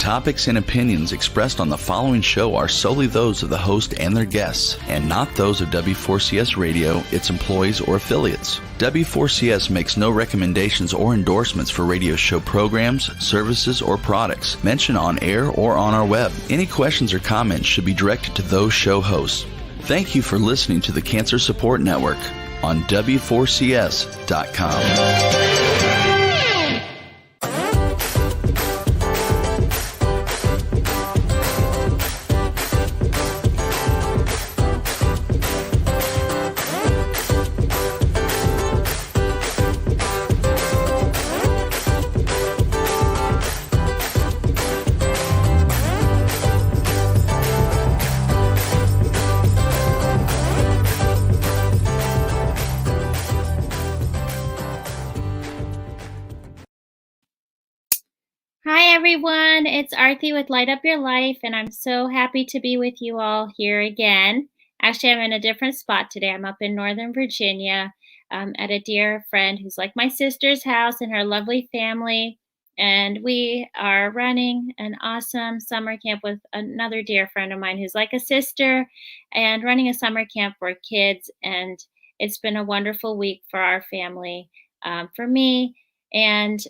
topics and opinions expressed on the following show are solely those of the host and their guests, and not those of W4CS Radio, its employees, or affiliates. W4CS makes no recommendations or endorsements for radio show programs, services, or products mentioned on air or on our web. Any questions or comments should be directed to those show hosts. Thank you for listening to the Cancer Support Network on W4CS.com. Everyone, it's Arthi with Light Up Your Life, and I'm so happy to be with you all here again. Actually, I'm in a different spot today. I'm up in Northern Virginia at a dear friend who's like my sister's house and her lovely family, and we are running an awesome summer camp with another dear friend of mine who's like a sister, and running a summer camp for kids, and it's been a wonderful week for our family, for me, and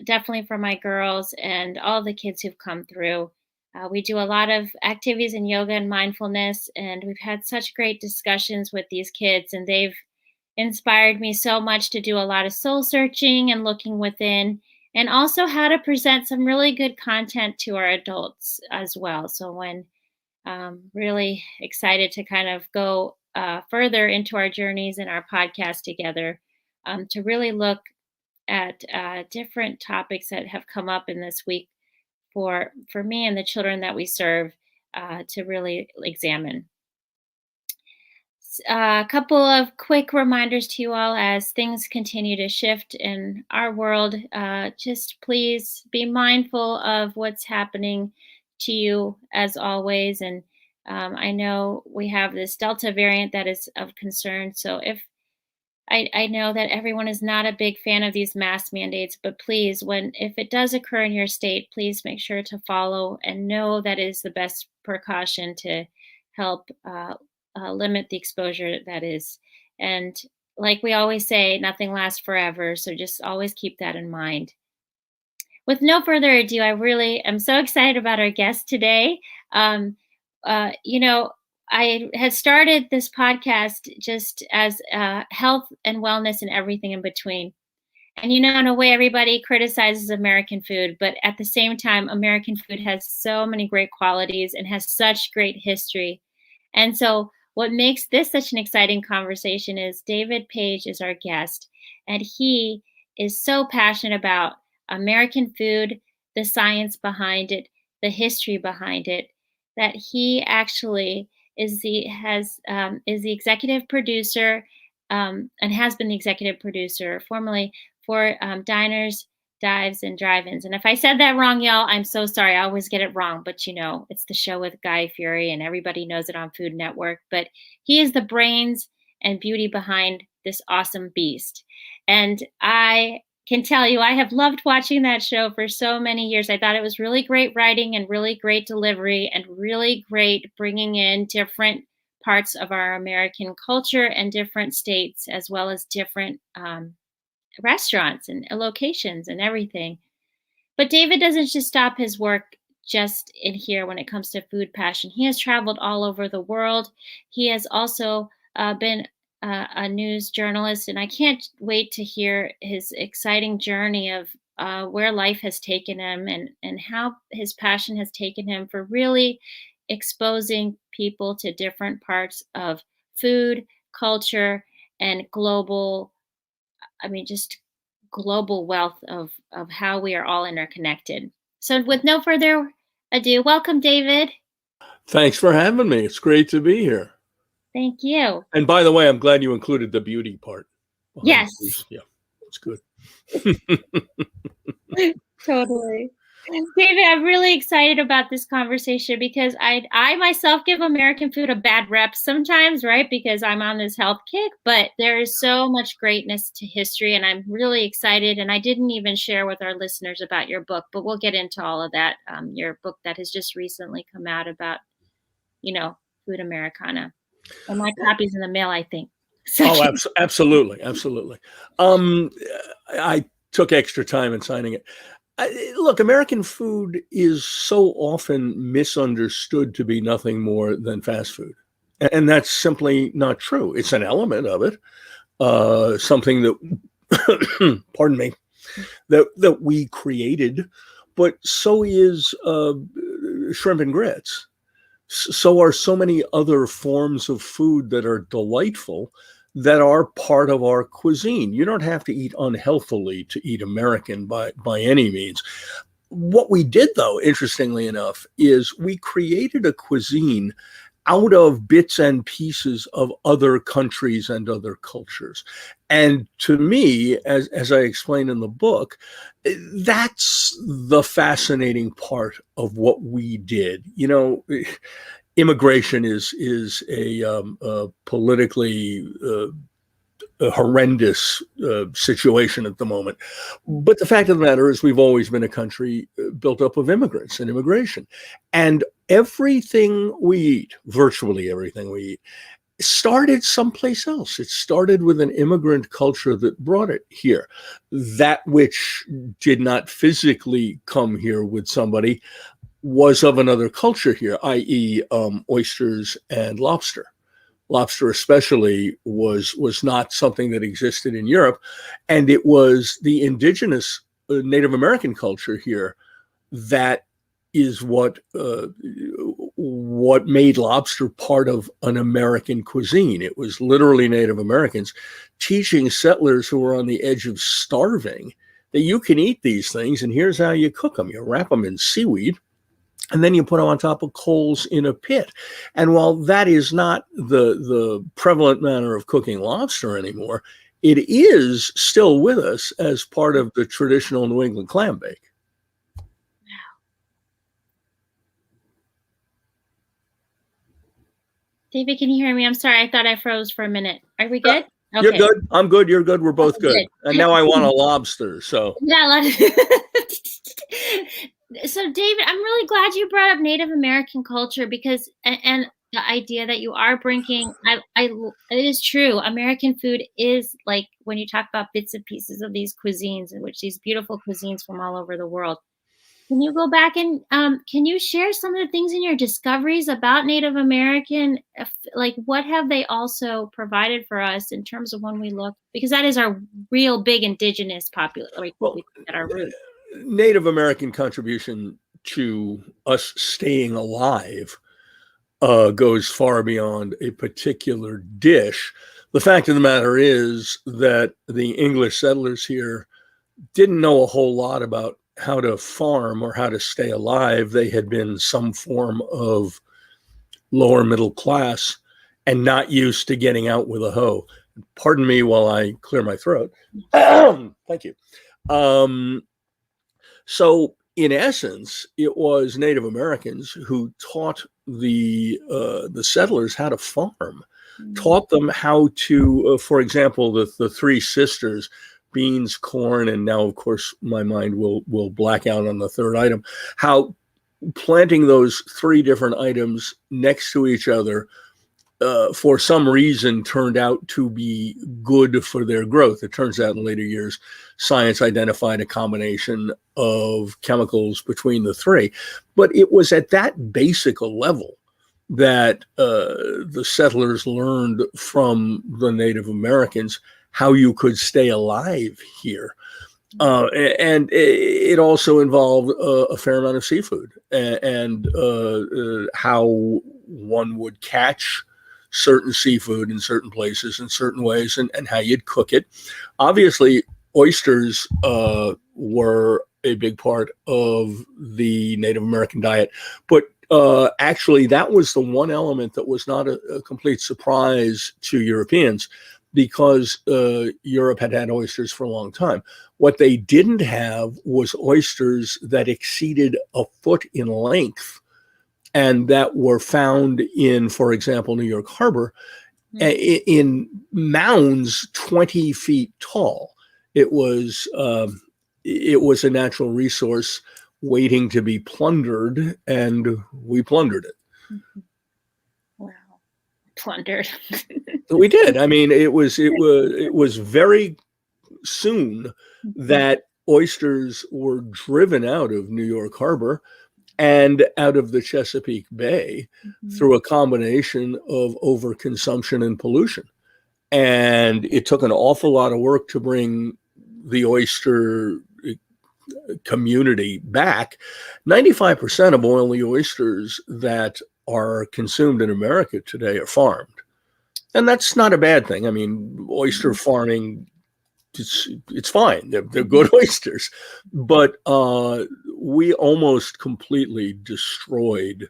definitely for my girls and all the kids who've come through. We do a lot of activities in yoga and mindfulness, and we've had such great discussions with these kids, and they've inspired me so much to do a lot of soul searching and looking within, and also how to present some really good content to our adults as well. So when really excited to kind of go further into our journeys and our podcast together, to really look at different topics that have come up in this week for me and the children that we serve, to really examine. A couple of quick reminders to you all as things continue to shift in our world. Just please be mindful of what's happening to you as always. And I know we have this Delta variant that is of concern. So if I know that everyone is not a big fan of these mask mandates, but please, if it does occur in your state, please make sure to follow and know that is the best precaution to help limit the exposure that is. And like we always say, nothing lasts forever, so just always keep that in mind. With no further ado, I really am so excited about our guest today. I had started this podcast just as health and wellness and everything in between. And, in a way, everybody criticizes American food, but at the same time, American food has so many great qualities and has such great history. And so what makes this such an exciting conversation is David Page is our guest, and he is so passionate about American food, the science behind it, the history behind it, that he actually is the executive producer and has been the executive producer formerly for Diners, Dives, and Drive-Ins. And if I said that wrong, y'all, I'm so sorry. I always get it wrong. But, it's the show with Guy Fieri, and everybody knows it on Food Network. But he is the brains and beauty behind this awesome beast. And I can tell you, I have loved watching that show for so many years. I thought it was really great writing and really great delivery and really great bringing in different parts of our American culture and different states, as well as different restaurants and locations and everything. But David doesn't just stop his work just in here when it comes to food passion. He has traveled all over the world. He has also been a news journalist, and I can't wait to hear his exciting journey of where life has taken him and how his passion has taken him for really exposing people to different parts of food, culture, and global wealth of how we are all interconnected. So with no further ado, welcome, David. Thanks for having me. It's great to be here. Thank you. And by the way, I'm glad you included the beauty part. Yes. Yeah, it's good. Totally. David, I'm really excited about this conversation because I myself give American food a bad rep sometimes, right? Because I'm on this health kick, but there is so much greatness to history, and I'm really excited. And I didn't even share with our listeners about your book, but we'll get into all of that. Your book that has just recently come out about, Food Americana. And my copy's in the mail, I think. Oh, absolutely. Absolutely. I took extra time in signing it. Look, American food is so often misunderstood to be nothing more than fast food. And that's simply not true. It's an element of it, something that, pardon me, that we created, but so is shrimp and grits. So are so many other forms of food that are delightful that are part of our cuisine. You don't have to eat unhealthily to eat American by any means. What we did, though, interestingly enough, is we created a cuisine out of bits and pieces of other countries and other cultures. And to me, as I explain in the book, that's the fascinating part of what we did. Immigration is a politically a horrendous situation at the moment. But the fact of the matter is we've always been a country built up of immigrants and immigration. And everything we eat, virtually everything we eat, started someplace else. It started with an immigrant culture that brought it here. That which did not physically come here with somebody was of another culture here, i.e. Oysters and lobster. Lobster especially was not something that existed in Europe, and it was the indigenous Native American culture here that is what made lobster part of an American cuisine. It was literally Native Americans teaching settlers who were on the edge of starving that you can eat these things, and here's how you cook them. You wrap them in seaweed, and then you put them on top of coals in a pit. And while that is not the prevalent manner of cooking lobster anymore, it is still with us as part of the traditional New England clam bake. David, can you hear me? I'm sorry. I thought I froze for a minute. Are we good? Okay. You're good. I'm good. You're good. We're both good. And now I want a lobster. So yeah. So David, I'm really glad you brought up Native American culture because and the idea that you are bringing, it is true. American food is like when you talk about bits and pieces of these cuisines, in which these beautiful cuisines from all over the world. Can you go back and can you share some of the things in your discoveries about Native American? Like, what have they also provided for us in terms of when we look? Because that is our real big indigenous population at our roots. Native American contribution to us staying alive goes far beyond a particular dish. The fact of the matter is that the English settlers here didn't know a whole lot about how to farm or how to stay alive. They had been some form of lower middle class and not used to getting out with a hoe. Pardon me while I clear my throat. Thank you. So in essence, it was Native Americans who taught the settlers how to farm, taught them how to, for example, the three sisters, beans, corn, and now, of course, my mind will black out on the third item, how planting those three different items next to each other for some reason turned out to be good for their growth. It turns out in later years, science identified a combination of chemicals between the three. But it was at that basic a level that the settlers learned from the Native Americans how you could stay alive here. And it also involved a fair amount of seafood and how one would catch certain seafood in certain places in certain ways and how you'd cook it. Obviously, oysters were a big part of the Native American diet, but actually that was the one element that was not a complete surprise to Europeans. because Europe had had oysters for a long time. What they didn't have was oysters that exceeded a foot in length and that were found in, for example, New York Harbor, in mounds 20 feet tall. It was a natural resource waiting to be plundered, and we plundered it. Wow, plundered. We did. I mean, it was very soon that oysters were driven out of New York Harbor and out of the Chesapeake Bay through a combination of overconsumption and pollution. And it took an awful lot of work to bring the oyster community back. 95% of oily oysters that are consumed in America today are farmed. And that's not a bad thing. I mean, oyster farming, it's fine. They're good oysters. But we almost completely destroyed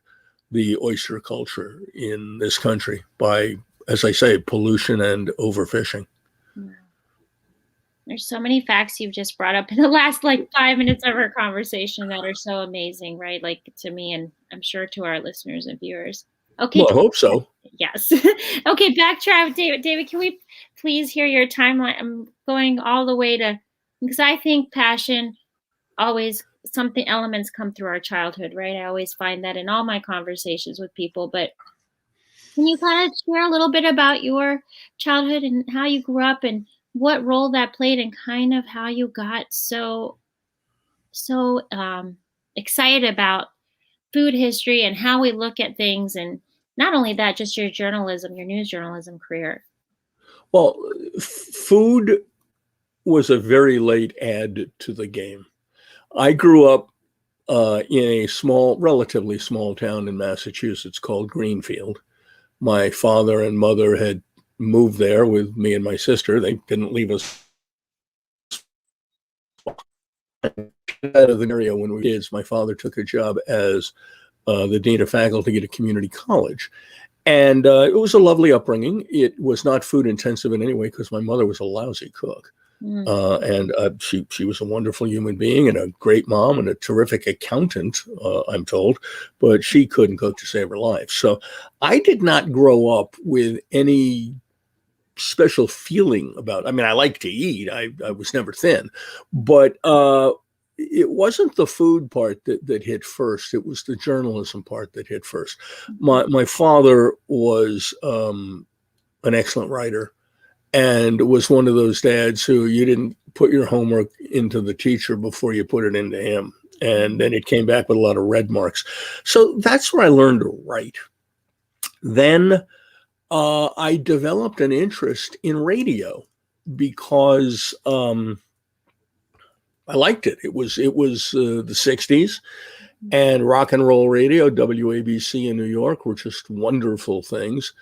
the oyster culture in this country by, as I say, pollution and overfishing. There's so many facts you've just brought up in the last 5 minutes of our conversation that are so amazing, right? Like, to me, and I'm sure to our listeners and viewers. Okay. Well, I hope so. Yes. Okay, backtrack, David. David, can we please hear your timeline? I'm going all the way to, because I think passion always, elements come through our childhood, right? I always find that in all my conversations with people. But can you kind of share a little bit about your childhood and how you grew up and what role that played and kind of how you got so excited about food history and how we look at things, and not only that, just your news journalism career? Well, food was a very late add to the game. I grew up in a relatively small town in Massachusetts called Greenfield. My father and mother had moved there with me and my sister. They didn't leave us out of the area when we were kids. My father took a job as the dean of faculty at a community college. And it was a lovely upbringing. It was not food intensive in any way because my mother was a lousy cook. And she was a wonderful human being and a great mom and a terrific accountant, I'm told, but she couldn't cook to save her life. So I did not grow up with any special feeling about, I mean, I like to eat. I was never thin, but it wasn't the food part that hit first. It was the journalism part that hit first. My father was an excellent writer and was one of those dads who you didn't put your homework into the teacher before you put it into him. And then it came back with a lot of red marks. So that's where I learned to write. Then I developed an interest in radio because I liked it. It was the 60s, and rock and roll radio, WABC in New York, were just wonderful things.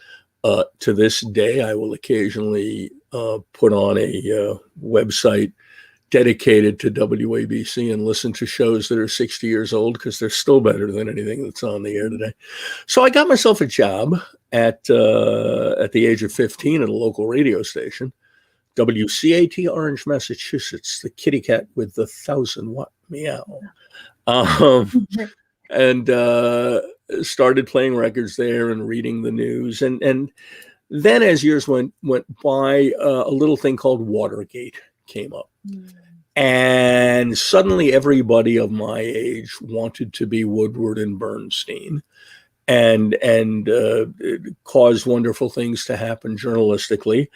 To this day, I will occasionally put on a website dedicated to WABC and listen to shows that are 60 years old because they're still better than anything that's on the air today. So I got myself a job at the age of 15 at a local radio station, WCAT Orange, Massachusetts, the kitty cat with the 1,000-watt meow. And started playing records there and reading the news. And then as years went by, a little thing called Watergate came up. And suddenly everybody of my age wanted to be Woodward and Bernstein, and it caused wonderful things to happen journalistically.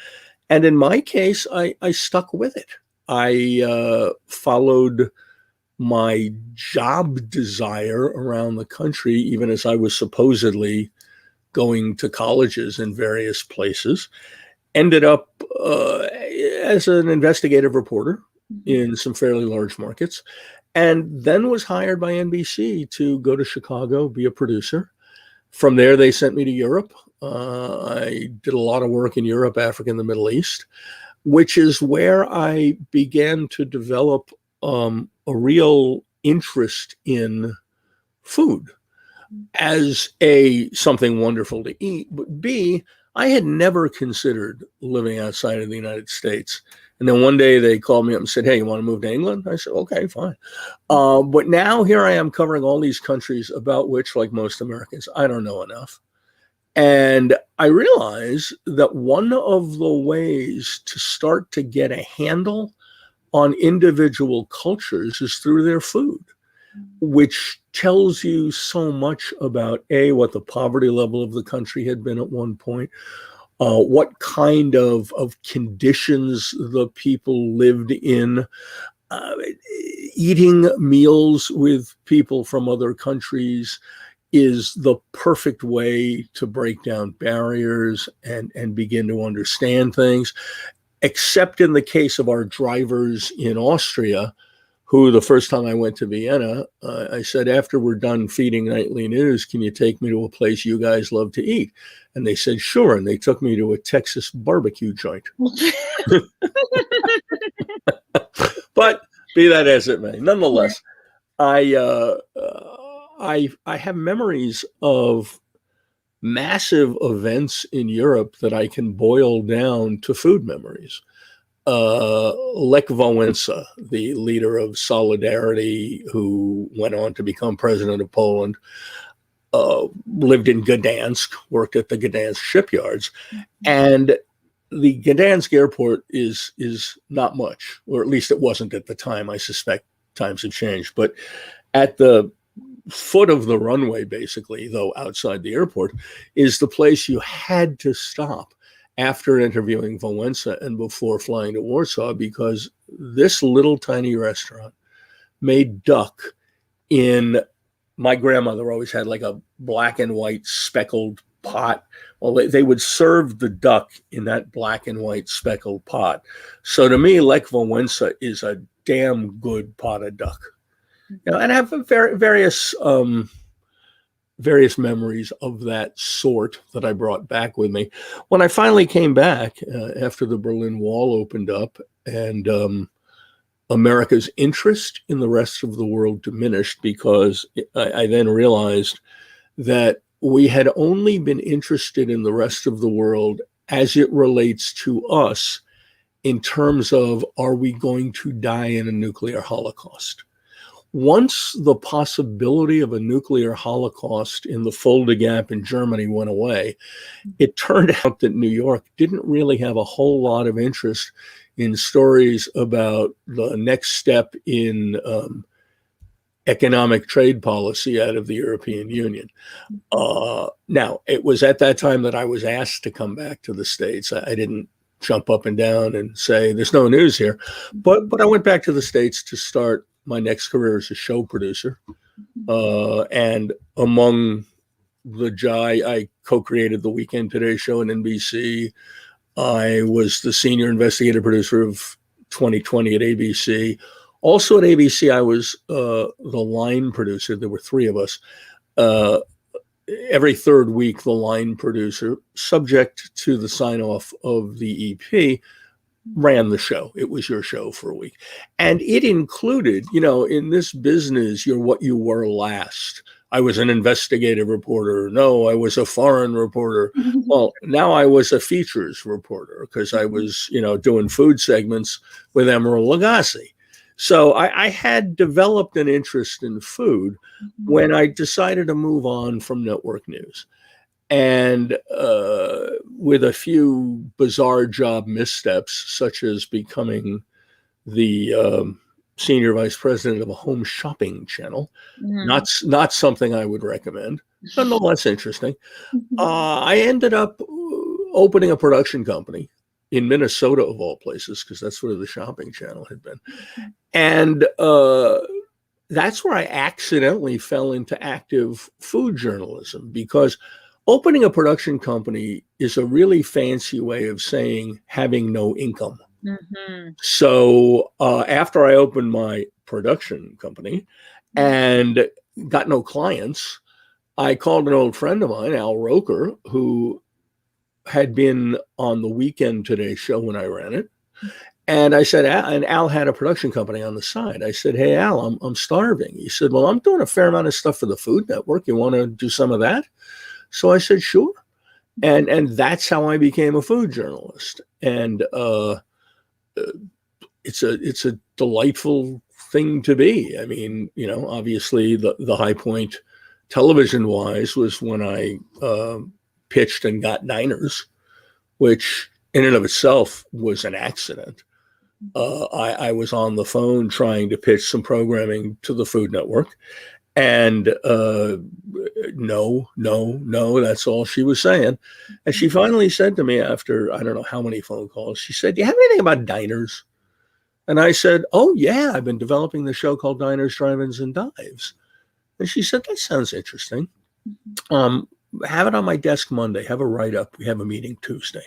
And in my case, I stuck with it. I followed my job desire around the country, even as I was supposedly going to colleges in various places. Ended up as an investigative reporter in some fairly large markets, and then was hired by NBC to go to Chicago, be a producer. From there, they sent me to Europe. I did a lot of work in Europe, Africa, and the Middle East, which is where I began to develop a real interest in food as something wonderful to eat, but B, I had never considered living outside of the United States. And then one day they called me up and said, hey, you want to move to England? I said, okay, fine. But now here I am covering all these countries about which, like most Americans, I don't know enough. And I realize that one of the ways to start to get a handle on individual cultures is through their food, which tells you so much about what the poverty level of the country had been at one point, what kind of conditions the people lived in, eating meals with people from other countries is the perfect way to break down barriers and begin to understand things, except in the case of our drivers in Austria, who the first time I went to Vienna, I said, after we're done feeding nightly news, can you take me to a place you guys love to eat? And they said, sure. And they took me to a Texas barbecue joint. But be that as it may, nonetheless, I have memories of massive events in Europe that I can boil down to food memories. Lech Wałęsa, the leader of Solidarity, who went on to become president of Poland, lived in Gdansk, worked at the Gdansk shipyards. And the Gdansk airport is not much, or at least it wasn't at the time. I suspect times have changed. But at the foot of the runway, basically, though outside the airport, is the place you had to stop after interviewing Wałęsa and before flying to Warsaw, because this little tiny restaurant made duck in, my grandmother always had like a black and white speckled pot. Well, they would serve the duck in that black and white speckled pot. So to me, Lech Wałęsa is a damn good pot of duck. And I have various memories of that sort that I brought back with me. When I finally came back after the Berlin Wall opened up and America's interest in the rest of the world diminished, because I then realized that we had only been interested in the rest of the world as it relates to us in terms of, are we going to die in a nuclear holocaust? Once the possibility of a nuclear holocaust in the Fulda Gap in Germany went away, it turned out that New York didn't really have a whole lot of interest in stories about the next step in economic trade policy out of the European Union. Now, it was at that time that I was asked to come back to the States. I didn't jump up and down and say, there's no news here. But I went back to the States to start my next career as a show producer. And among I co-created the Weekend Today show on NBC. I was the senior investigative producer of 2020 at ABC. Also at ABC, I was the line producer. There were three of us. Every third week, the line producer, subject to the sign-off of the EP, ran the show. It was your show for a week. And it included, in this business, you're what you were last. I was an investigative reporter. No, I was a foreign reporter. Well, now I was a features reporter because I was, doing food segments with Emeril Lagasse. So I had developed an interest in food when I decided to move on from network news. And with a few bizarre job missteps, such as becoming the senior vice president of a home shopping channel, not something I would recommend, nonetheless interesting. I ended up opening a production company in Minnesota, of all places, because that's where the shopping channel had been. And that's where I accidentally fell into active food journalism, because opening a production company is a really fancy way of saying having no income. So after I opened my production company and got no clients, I called an old friend of mine, Al Roker, who had been on the Weekend Today show when I ran it. And I said, and Al had a production company on the side. I said, hey, Al, I'm starving. He said, well, I'm doing a fair amount of stuff for the Food Network. You want to do some of that? So I said, sure. And that's how I became a food journalist. And it's a delightful thing to be. I mean, obviously the high point television wise was when I pitched and got Diners, which in and of itself was an accident. I was on the phone trying to pitch some programming to the Food Network, and no, that's all she was saying. And she finally said to me after, I don't know how many phone calls, she said, "Do you have anything about Diners?" And I said, "Oh, yeah, I've been developing the show called Diners, Drive-Ins, and Dives." And she said, "That sounds interesting. Have it on my desk Monday. Have a write-up. We have a meeting Tuesday."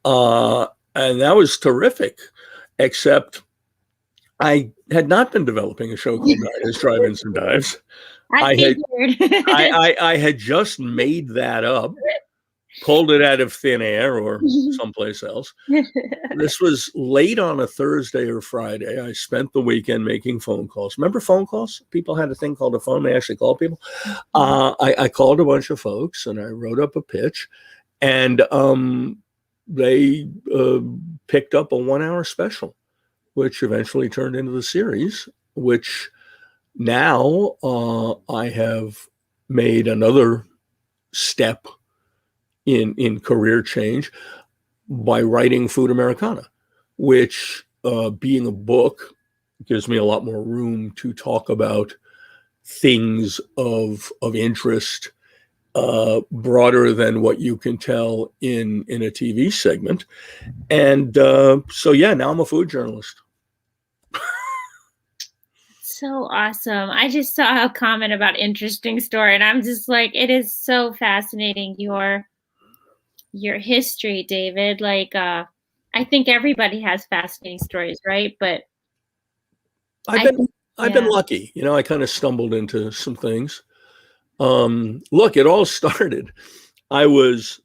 And that was terrific, except I had not been developing a show called Diners, Drive-Ins, and Dives. I had just made that up, pulled it out of thin air or someplace else. This was late on a Thursday or Friday. I spent the weekend making phone calls. Remember phone calls? People had a thing called a phone. They actually called people. I called a bunch of folks and I wrote up a pitch, and they picked up a 1-hour special, which eventually turned into the series, which now I have made another step in career change by writing Food Americana, which being a book gives me a lot more room to talk about things of interest broader than what you can tell in a TV segment. And so, yeah, now I'm a food journalist. So awesome. I just saw a comment about interesting story, and I'm just like, it is so fascinating, your history, David. Like, I think everybody has fascinating stories, right? But I've been lucky. I kind of stumbled into some things. Look, it all started. I was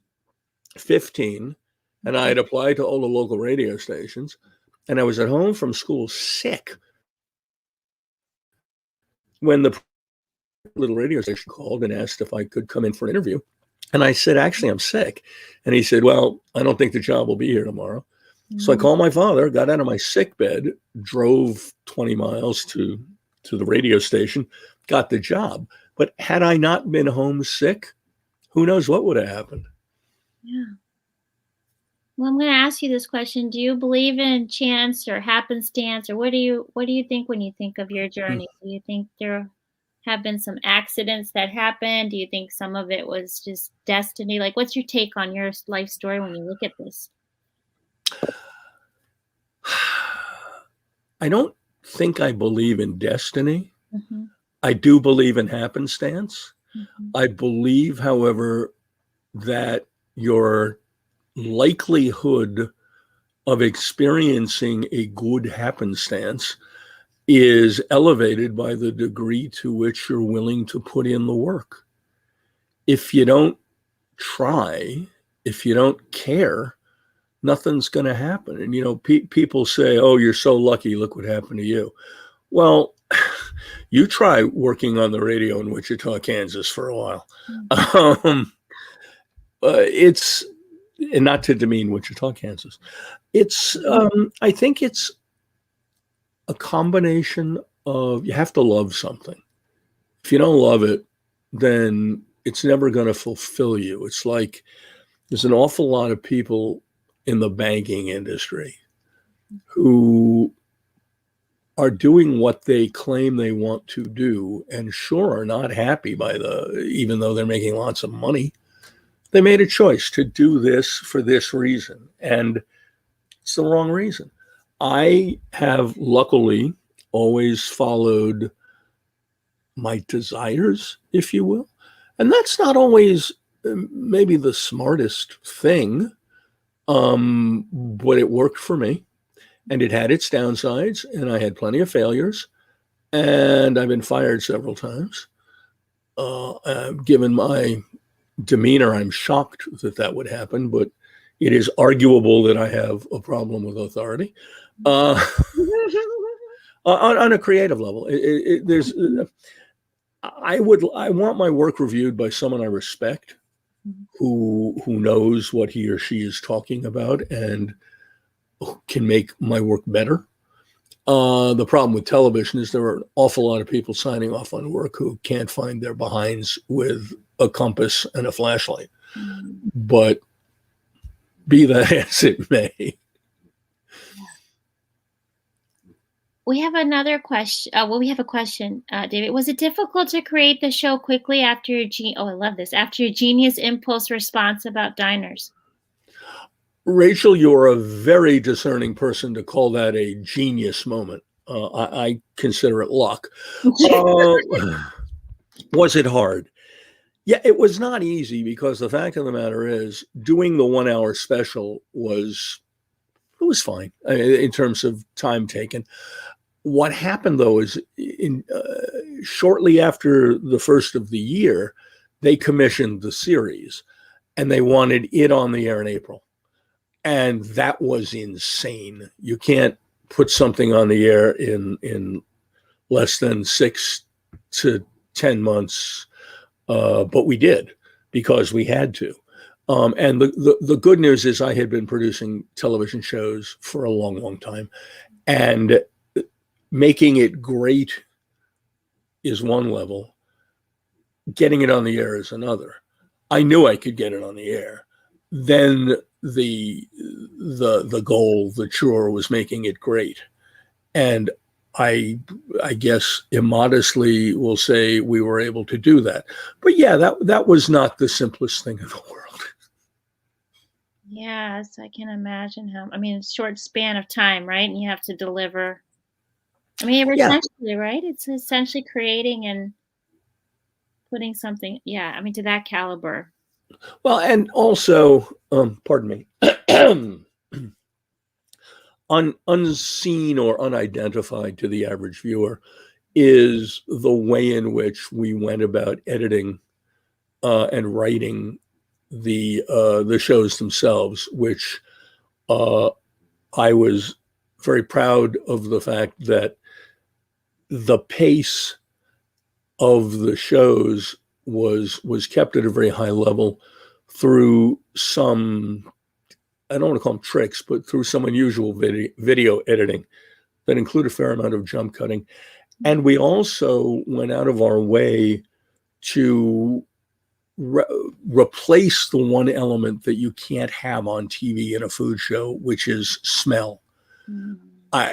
15 and I had applied to all the local radio stations, and I was at home from school sick when the little radio station called and asked if I could come in for an interview. And I said, "Actually, I'm sick." And he said, "Well, I don't think the job will be here tomorrow." So I called my father, got out of my sick bed, drove 20 miles to the radio station, got the job. But had I not been homesick, who knows what would have happened? Yeah. Well, I'm going to ask you this question. Do you believe in chance or happenstance, or what do you think when you think of your journey? Do you think there have been some accidents that happened? Do you think some of it was just destiny? Like, what's your take on your life story when you look at this? I don't think I believe in destiny. I do believe in happenstance. I believe, however, that your likelihood of experiencing a good happenstance is elevated by the degree to which you're willing to put in the work. If you don't try, if you don't care, nothing's going to happen. And, people say, "Oh, you're so lucky. Look what happened to you." Well, you try working on the radio in Wichita, Kansas for a while. It's, and not to demean Wichita, Kansas. It's, I think it's a combination of, you have to love something. If you don't love it, then it's never going to fulfill you. It's like there's an awful lot of people in the banking industry who are doing what they claim they want to do, and sure are not happy even though they're making lots of money. They made a choice to do this for this reason, and it's the wrong reason. I have luckily always followed my desires, if you will. And that's not always maybe the smartest thing, but it worked for me. And it had its downsides, and I had plenty of failures, and I've been fired several times. Given my demeanor, I'm shocked that would happen, but it is arguable that I have a problem with authority. On a creative level, I want my work reviewed by someone I respect, who knows what he or she is talking about and can make my work better. The problem with television is there are an awful lot of people signing off on work who can't find their behinds with a compass and a flashlight. But be that as it may. We have another question. We have a question, David. Was it difficult to create the show quickly after your I love this. After your genius impulse response about diners? Rachel, you're a very discerning person to call that a genius moment. I consider it luck. Was it hard? Yeah, it was not easy, because the fact of the matter is, doing the 1 hour special was fine in terms of time taken. What happened, though, is shortly after the first of the year, they commissioned the series, and they wanted it on the air in April. And that was insane. You can't put something on the air in less than 6 to 10 months, but we did because we had to. And the good news is I had been producing television shows for a long, long time, and making it great is one level. Getting it on the air is another. I knew I could get it on the air. Then the goal, the chore, was making it great. And I guess immodestly will say we were able to do that. But yeah, that was not the simplest thing in the world. Yes, I can imagine how. I mean, short span of time, right? And you have to deliver. I mean, essentially, right? It's essentially creating and putting something, I mean, to that caliber. Well, and also, pardon me, unseen or unidentified to the average viewer is the way in which we went about editing and writing the shows themselves, which I was very proud of the fact that the pace of the shows was kept at a very high level through some, I don't want to call them tricks, but through some unusual video editing that include a fair amount of jump cutting. And we also went out of our way to replace the one element that you can't have on TV in a food show, which is smell.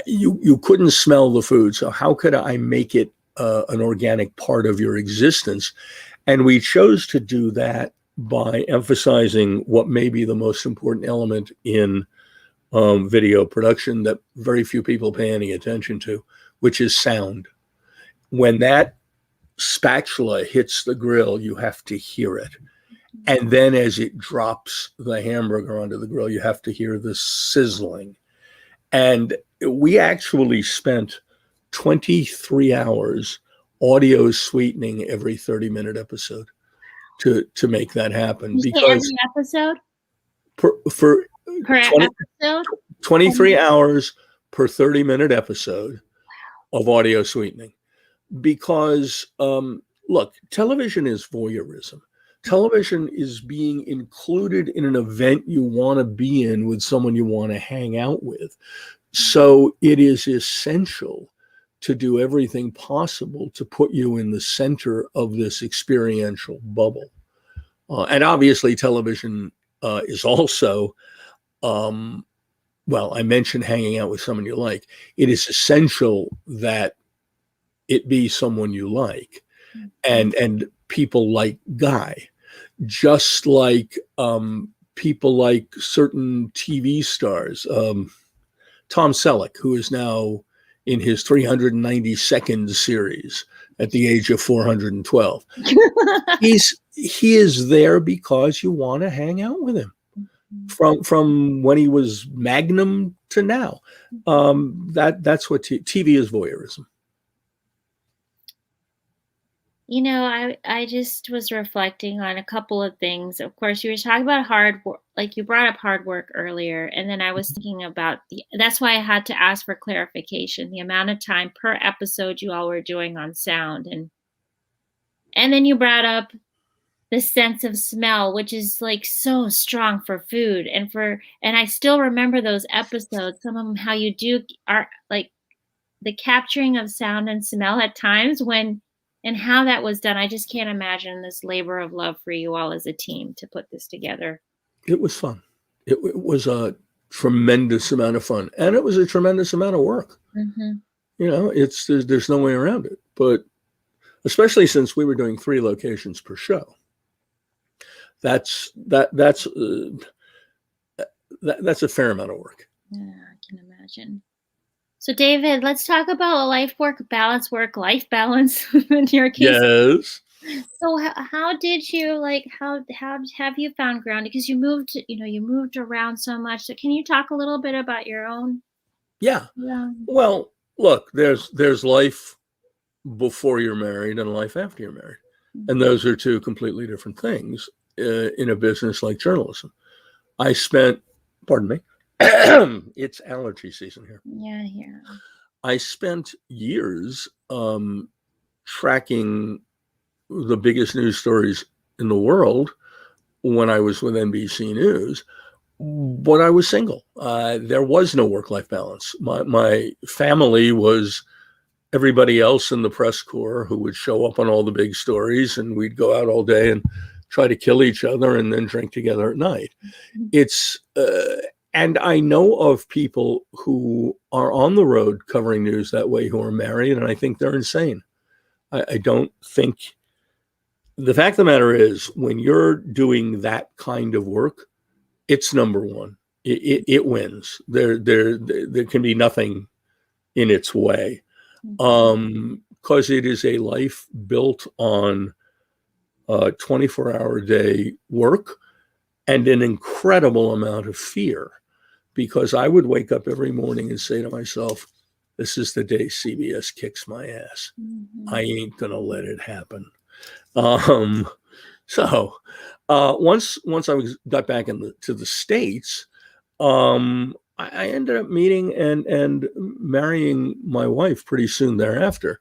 You couldn't smell the food, so how could I make it an organic part of your existence? And we chose to do that by emphasizing what may be the most important element in video production that very few people pay any attention to, which is sound. When that spatula hits the grill, you have to hear it. And then as it drops the hamburger onto the grill, you have to hear the sizzling. And we actually spent 23 hours audio sweetening every 30-minute episode to make that happen. Because every episode? Per episode? 23 hours per 30-minute episode of audio sweetening. Because, look, television is voyeurism. Television is being included in an event you want to be in with someone you want to hang out with. So it is essential to do everything possible to put you in the center of this experiential bubble. And obviously television is also, well, I mentioned hanging out with someone you like. It is essential that it be someone you like, and people like Guy, just like people like certain TV stars. Tom Selleck, who is now in his 392nd series at the age of 412. He is there because you want to hang out with him. From when he was Magnum to now. That's what TV is, voyeurism. You know, I just was reflecting on a couple of things. Of course, you were talking about hard work, like you brought up hard work earlier. And then I was thinking about that's why I had to ask for clarification, the amount of time per episode you all were doing on sound. And then you brought up the sense of smell, which is like so strong for food, and I still remember those episodes, some of them, how you do are like the capturing of sound and smell at times when and how that was done. I just can't imagine this labor of love for you all as a team to put this together. It was fun. It was a tremendous amount of fun, and it was a tremendous amount of work. Mm-hmm. There's no way around it. But especially since we were doing 3 locations per show, that's a fair amount of work. Yeah, I can imagine. So, David, let's talk about life-work balance, work-life balance in your case. Yes. So, how did you how have you found grounding? Because you moved around so much. So, can you talk a little bit about your own? Yeah. Well, look, there's life before you're married and life after you're married, and those are 2 completely different things in a business like journalism. Pardon me. It's allergy season here. Yeah. I spent years tracking the biggest news stories in the world when I was with NBC News, but I was single. There was no work-life balance. My family was everybody else in the press corps who would show up on all the big stories, and we'd go out all day and try to kill each other and then drink together at night. And I know of people who are on the road covering news that way who are married, and I think they're insane. I don't think. The fact of the matter is, when you're doing that kind of work, it's number one. It wins. There can be nothing in its way, because it is a life built on 24-hour-a-day work and an incredible amount of fear. Because I would wake up every morning and say to myself, this is the day CBS kicks my ass. I ain't going to let it happen. So once I got back to the States, I ended up meeting and marrying my wife pretty soon thereafter.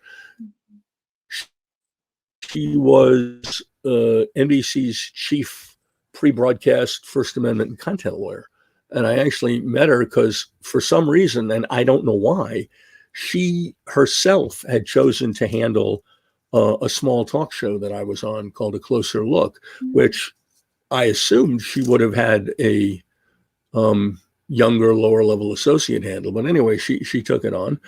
She was NBC's chief pre-broadcast First Amendment and content lawyer. And I actually met her because for some reason, and I don't know why, she herself had chosen to handle a small talk show that I was on called A Closer Look, which I assumed she would have had a younger, lower level associate handle. But anyway, she took it on,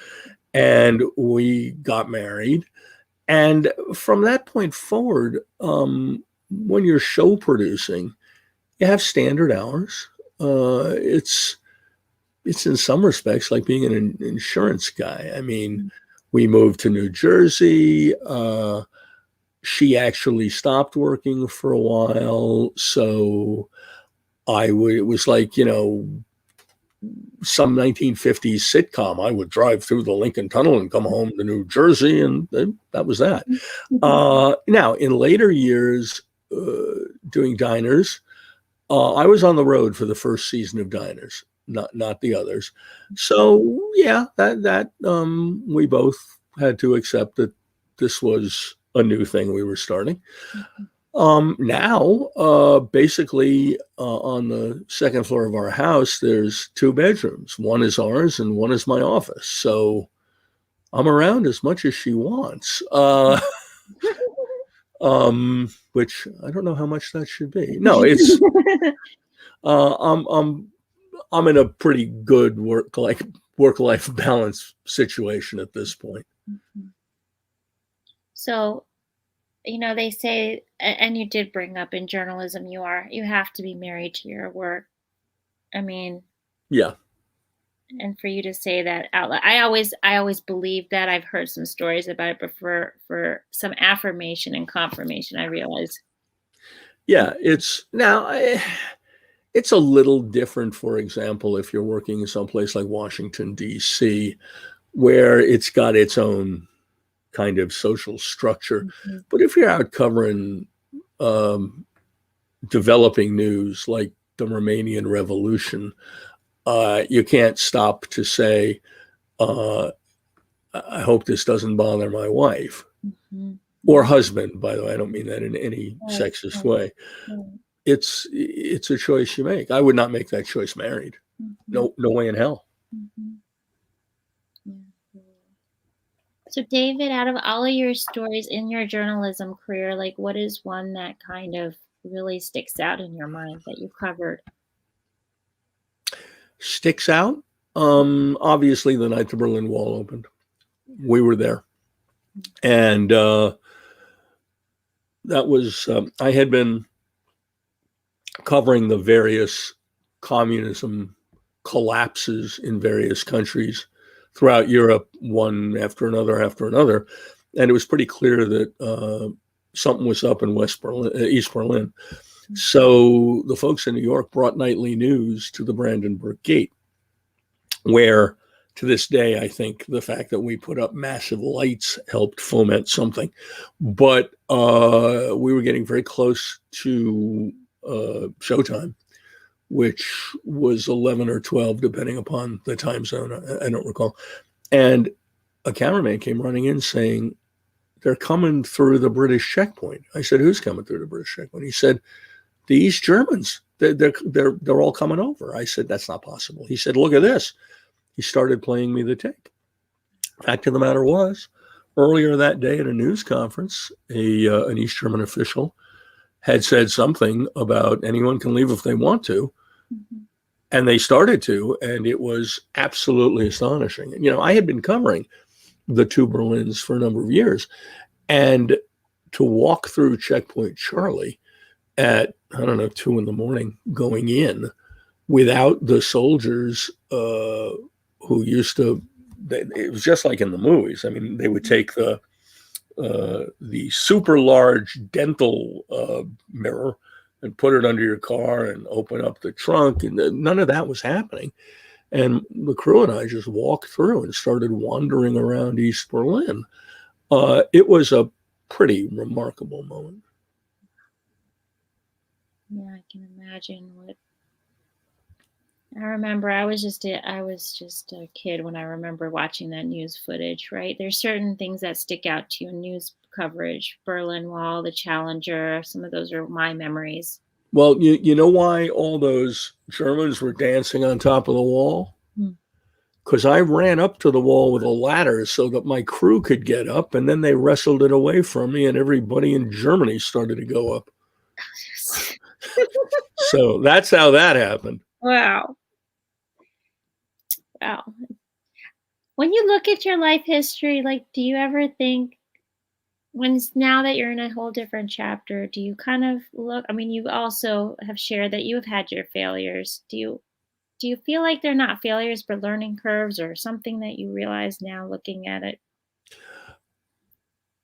and we got married. And from that point forward, when you're show producing, you have standard hours. It's in some respects like being an insurance guy. I mean, we moved to New Jersey. She actually stopped working for a while. So it was like, some 1950s sitcom. I would drive through the Lincoln Tunnel and come home to New Jersey, and that was that. Now, in later years, doing diners, I was on the road for the first season of Diners, not the others. So yeah, that we both had to accept that this was a new thing we were starting. Now, basically, on the second floor of our house, there's 2 bedrooms. One is ours and one is my office. So I'm around as much as she wants. Which I don't know how much that should be. No, it's I'm in a pretty good work-life balance situation at this point. So, they say, and you did bring up in journalism, you have to be married to your work. I mean, yeah. And for you to say that out loud, I always believe that. I've heard some stories about it, but for some affirmation and confirmation, I realize. Yeah, it's a little different, for example, if you're working in some place like Washington, D.C., where it's got its own kind of social structure. But if you're out covering developing news like the Romanian Revolution, you can't stop to say, I hope this doesn't bother my wife. or husband, by the way. I don't mean that in any Right, sexist right, way. right. It's a choice you make. I would not make that choice married. Mhm, No way in hell. mhm. Yeah. So, David, out of all of your stories in your journalism career, like what is one that kind of really sticks out in your mind that you covered? Sticks out. Obviously, the night the Berlin Wall opened, we were there, and that was I had been covering the various communism collapses in various countries throughout Europe, one after another, and it was pretty clear that something was up in East Berlin. So the folks in New York brought nightly news to the Brandenburg Gate, where to this day, I think the fact that we put up massive lights helped foment something. But we were getting very close to showtime, which was 11 or 12, depending upon the time zone. I don't recall. And a cameraman came running in saying, they're coming through the British checkpoint. I said, who's coming through the British checkpoint? He said, the East Germans. They're all coming over. I said, that's not possible. He said, look at this. He started playing me the tape. Fact of the matter was, earlier that day at a news conference, an East German official had said something about anyone can leave if they want to. Mm-hmm. And they started to, and it was absolutely astonishing. You know, I had been covering the two Berlins for a number of years, and to walk through Checkpoint Charlie at, 2 a.m. going in without the soldiers who used to, it was just like in the movies. I mean, they would take the super large dental mirror and put it under your car and open up the trunk, and none of that was happening. And the crew and I just walked through and started wandering around East Berlin. It was a pretty remarkable moment. Yeah, I can imagine what. I remember I was just a kid when I remember watching that news footage, right? There's certain things that stick out to you in news coverage. Berlin Wall, the Challenger, some of those are my memories. Well, you know why all those Germans were dancing on top of the wall? Because I ran up to the wall with a ladder so that my crew could get up, and then they wrestled it away from me, and everybody in Germany started to go up. So that's how that happened. Wow. Wow. When you look at your life history, like, do you ever think, now that you're in a whole different chapter, do you kind of look, I mean, you also have shared that you've had your failures. Do you feel like they're not failures, but learning curves, or something that you realize now looking at it?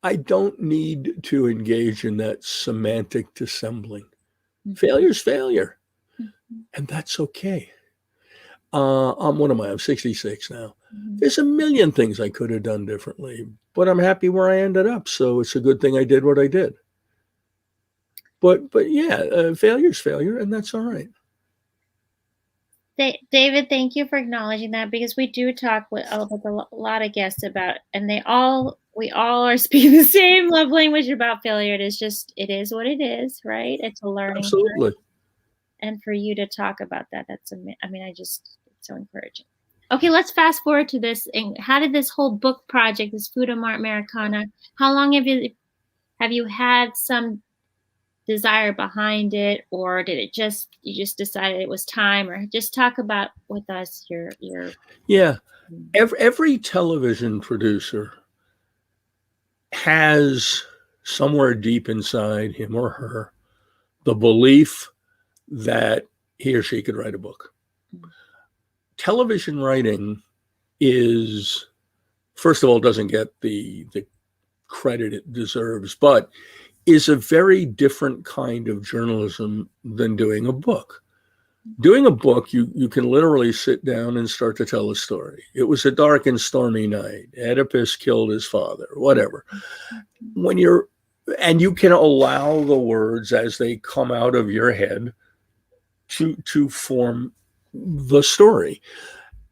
I don't need to engage in that semantic dissembling. Mm-hmm. Failure's failure. Mm-hmm. And that's okay. What am I? I'm 66 now. Mm-hmm. There's a million things I could have done differently, but I'm happy where I ended up. So it's a good thing I did what I did. But yeah, failure's failure, and that's all right. David, thank you for acknowledging that, because we do talk with a lot of guests about, and we all are speaking the same love language about failure. It is what it is, right? It's a learning. Absolutely. Curve. And for you to talk about that, it's so encouraging. Okay, let's fast forward to this. And how did this whole book project, this Food Americana, how long have you had some desire behind it, or did you just decided it was time? Or just talk about with us your yeah. Every television producer has somewhere deep inside him or her the belief that he or she could write a book. Television writing is, first of all, doesn't get the credit it deserves, but is a very different kind of journalism than doing a book. Doing a book, you can literally sit down and start to tell a story. It was a dark and stormy night. Oedipus killed his father, whatever. And you can allow the words as they come out of your head to form the story.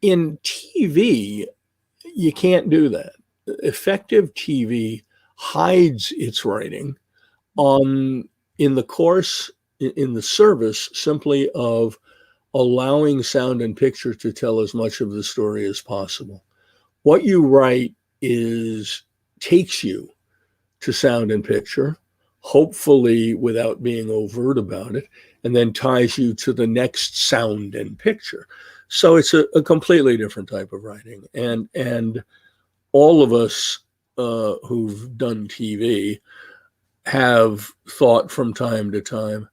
In TV, you can't do that. Effective TV hides its writing in the service simply of allowing sound and picture to tell as much of the story as possible. What you write takes you to sound and picture, hopefully without being overt about it, and then ties you to the next sound and picture. So it's a completely different type of writing. And all of us who've done TV have thought from time to time,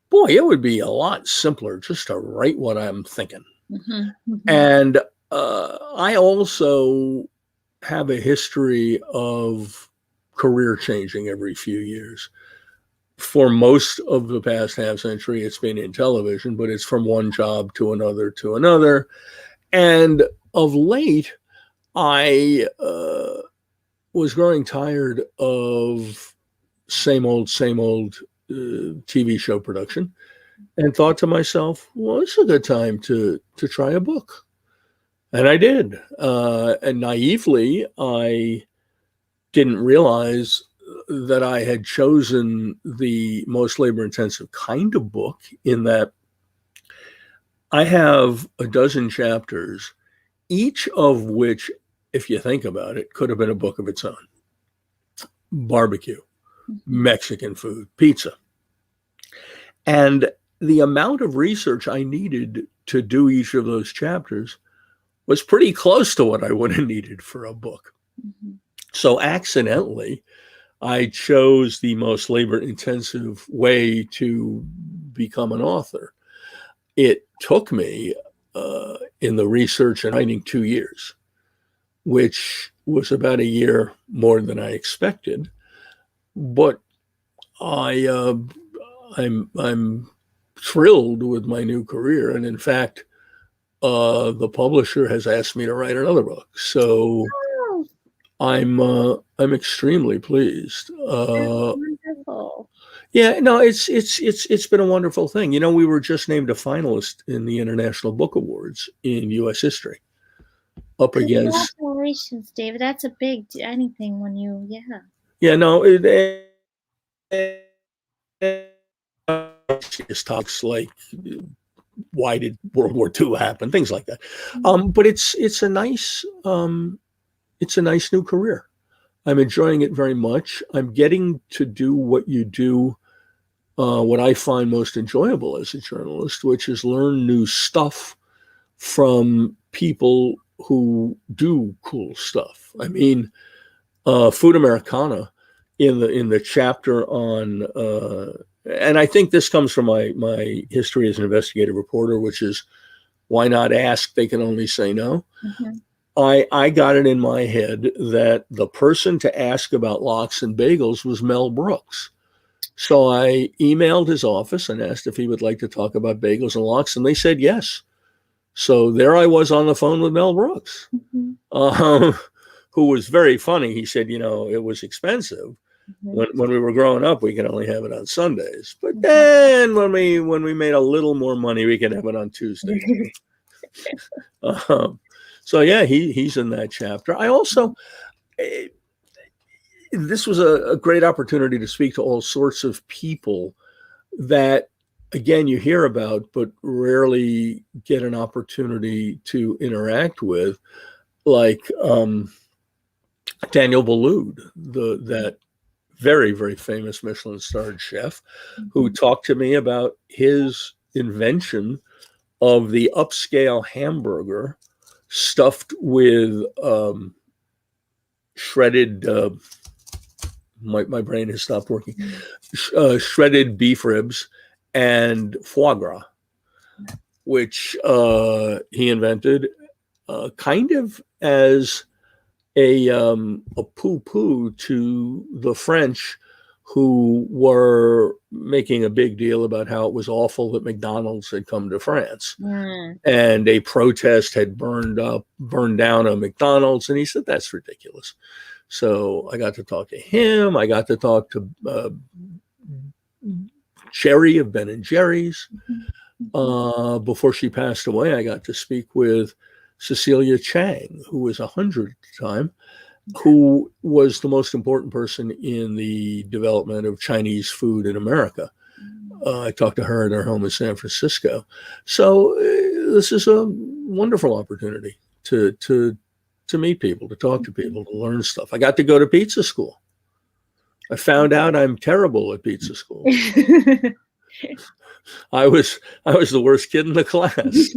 boy, it would be a lot simpler just to write what I'm thinking. Mm-hmm. Mm-hmm. And I also have a history of career changing every few years. For most of the past half century, it's been in television, but it's from one job to another to another. And of late, I was growing tired of same old TV show production, and thought to myself, well, it's a good time to try a book. And I did. And naively, I didn't realize that I had chosen the most labor-intensive kind of book, in that I have a dozen chapters, each of which, if you think about it, could have been a book of its own. Barbecue, Mexican food, pizza. And the amount of research I needed to do each of those chapters was pretty close to what I would have needed for a book. Mm-hmm. So accidentally, I chose the most labor-intensive way to become an author. It took me in the research and writing 2 years, which was about a year more than I expected. But I'm thrilled with my new career, and in fact, the publisher has asked me to write another book. So I'm extremely pleased. Wonderful. Yeah, no, it's been a wonderful thing. You know, we were just named a finalist in the International Book Awards in U.S. history, up against. Congratulations, David. That's a big anything when you, Yeah, no, it's talks like, why did World War II happen? Things like that. But it's a nice new career. I'm enjoying it very much. I'm getting to do what you do, what I find most enjoyable as a journalist, which is learn new stuff from people who do cool stuff. I mean, Food Americana, in the chapter on, and I think this comes from my history as an investigative reporter, which is, why not ask? They can only say no. Mm-hmm. I got it in my head that the person to ask about lox and bagels was Mel Brooks. So I emailed his office and asked if he would like to talk about bagels and lox, and they said yes. So there I was on the phone with Mel Brooks, Mm-hmm. Who was very funny. He said, you know, it was expensive. Mm-hmm. When we were growing up, we could only have it on Sundays. But then when we made a little more money, we could have it on Tuesdays. So yeah, he's in that chapter. I also, this was a great opportunity to speak to all sorts of people that, again, you hear about, but rarely get an opportunity to interact with, like Daniel Boulud, that very, very famous Michelin-starred chef, who talked to me about his invention of the upscale hamburger stuffed with shredded, my brain has stopped working, shredded beef ribs and foie gras, which he invented kind of as a poo-poo to the French, who were making a big deal about how it was awful that McDonald's had come to France. And a protest had burned down a McDonald's. And he said, that's ridiculous. So I got to talk to him. I got to talk to Jerry of Ben and Jerry's. Before she passed away, I got to speak with Cecilia Chang, who was 100 at the time. who was the most important person in the development of Chinese food in America. I talked to her at her home in San Francisco. So this is a wonderful opportunity to meet people, to talk to people, to learn stuff. I got to go to pizza school. I found out I'm terrible at pizza school. I was the worst kid in the class.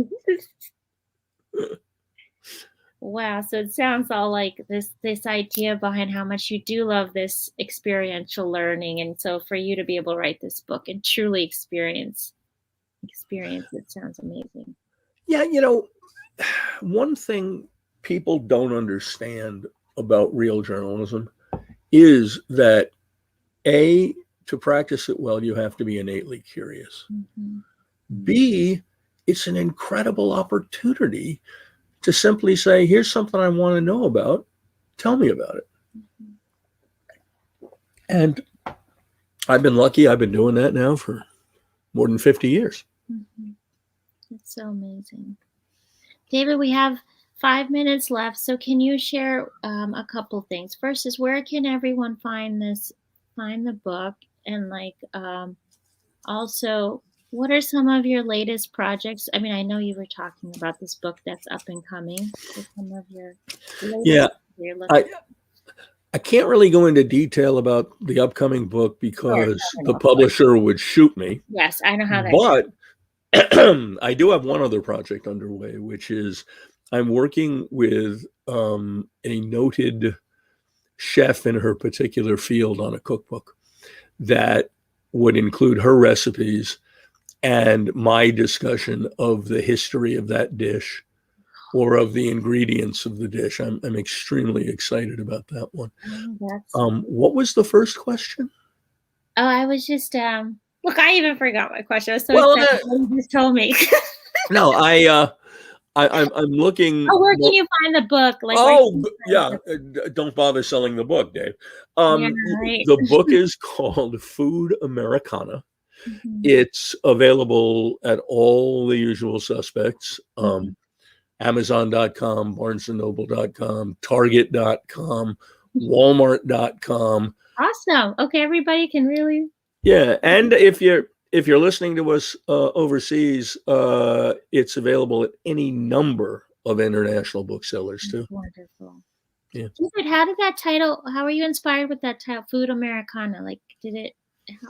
Wow. So it sounds all like this idea behind how much you do love this experiential learning. And so for you to be able to write this book and truly experience it sounds amazing. Yeah, one thing people don't understand about real journalism is that to practice it well, you have to be innately curious. Mm-hmm. B, it's an incredible opportunity to simply say, here's something I want to know about. Tell me about it. Mm-hmm. And I've been lucky. I've been doing that now for more than 50 years. Mm-hmm. That's so amazing. David, we have 5 minutes left. So can you share a couple things? First is, where can everyone find the book? And also, what are some of your latest projects? I mean, I know you were talking about this book that's up and coming. Some of your latest I can't really go into detail about the upcoming book because the publisher would shoot me. Yes, I know how that But I do have one other project underway, which is I'm working with a noted chef in her particular field on a cookbook that would include her recipes and my discussion of the history of that dish or of the ingredients of the dish. I'm extremely excited about that one. What was the first question? Oh, I was just, look, I even forgot my question. I was so excited when you just told me. No, I'm looking. Oh, where can you find the book? Don't bother selling the book, Dave. Right. The book is called Food Americana. Mm-hmm. It's available at all the usual suspects. Amazon.com, BarnesandNoble.com, Target.com, Walmart.com. Awesome. Okay, everybody can really. Yeah, and if you're listening to us overseas, it's available at any number of international booksellers too. Wonderful. Yeah. David, how were you inspired with that title, Food Americana?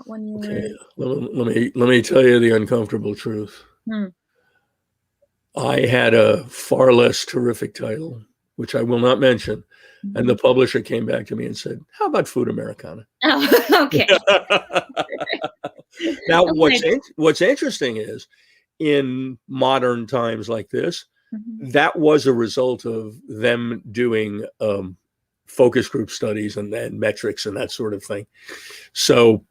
When you were... Let me tell you the uncomfortable truth. I had a far less terrific title, which I will not mention. Mm-hmm. And the publisher came back to me and said, how about Food Americana? Oh, okay. Now, what's interesting is, in modern times like this, mm-hmm. that was a result of them doing focus group studies and metrics and that sort of thing. So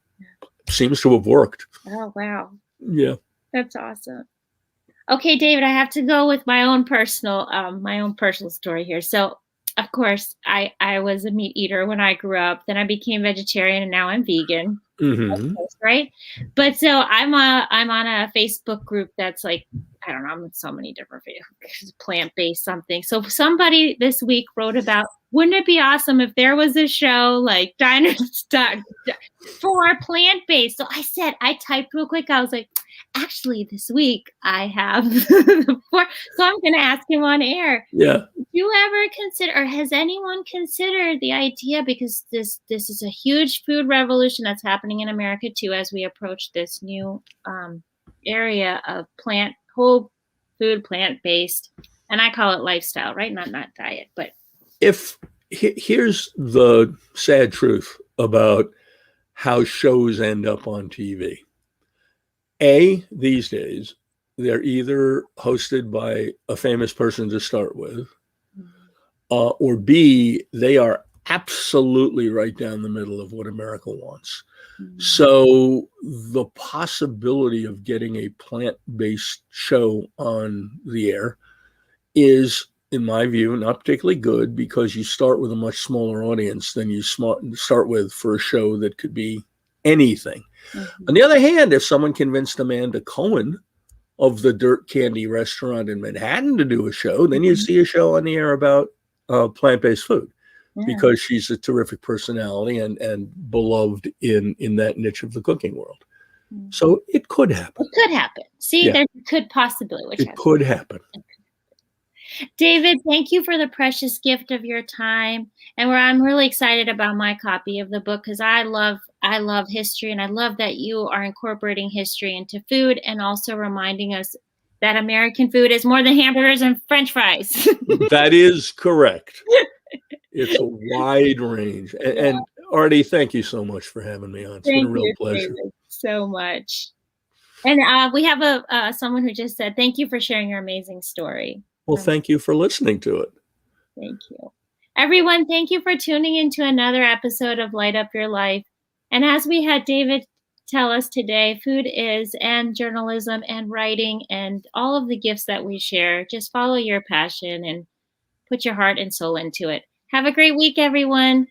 seems to have worked. Oh, wow. Yeah. That's awesome. Okay, David, I have to go with my own personal story here. So, of course, I was a meat eater when I grew up. Then I became vegetarian, and now I'm vegan. Mm-hmm. Course, right? But so I'm on a Facebook group that's like, I don't know, I'm in so many different plant-based something. So somebody this week wrote about, wouldn't it be awesome if there was a show like Diners for plant-based? So I typed real quick. I was like, actually, this week I have so I'm going to ask him on air. Yeah. Do you ever consider, or has anyone considered the idea, because this is a huge food revolution that's happening in America too, as we approach this new area of whole food, plant-based, and I call it lifestyle, right? Not diet, but. Here's the sad truth about how shows end up on TV. These days, they're either hosted by a famous person to start with, or B, they are absolutely right down the middle of what America wants. Mm-hmm. So the possibility of getting a plant-based show on the air is, in my view, not particularly good, because you start with a much smaller audience than you start with for a show that could be anything. Mm-hmm. On the other hand, if someone convinced Amanda Cohen of the Dirt Candy restaurant in Manhattan to do a show, then you see a show on the air about plant-based food. because she's a terrific personality and beloved in that niche of the cooking world. So it could happen. It could happen. See, there could possibility. It could happen. David, thank you for the precious gift of your time. And I'm really excited about my copy of the book because I love history, and I love that you are incorporating history into food and also reminding us that American food is more than hamburgers and French fries. That is correct. It's a wide range. And Artie, thank you so much for having me on. It's been a real pleasure. David, so much. And we have someone who just said, thank you for sharing your amazing story. Well, thank you for listening to it. Thank you. Everyone, thank you for tuning into another episode of Light Up Your Life. And as we had David tell us today, food is, and journalism and writing and all of the gifts that we share. Just follow your passion and put your heart and soul into it. Have a great week, everyone.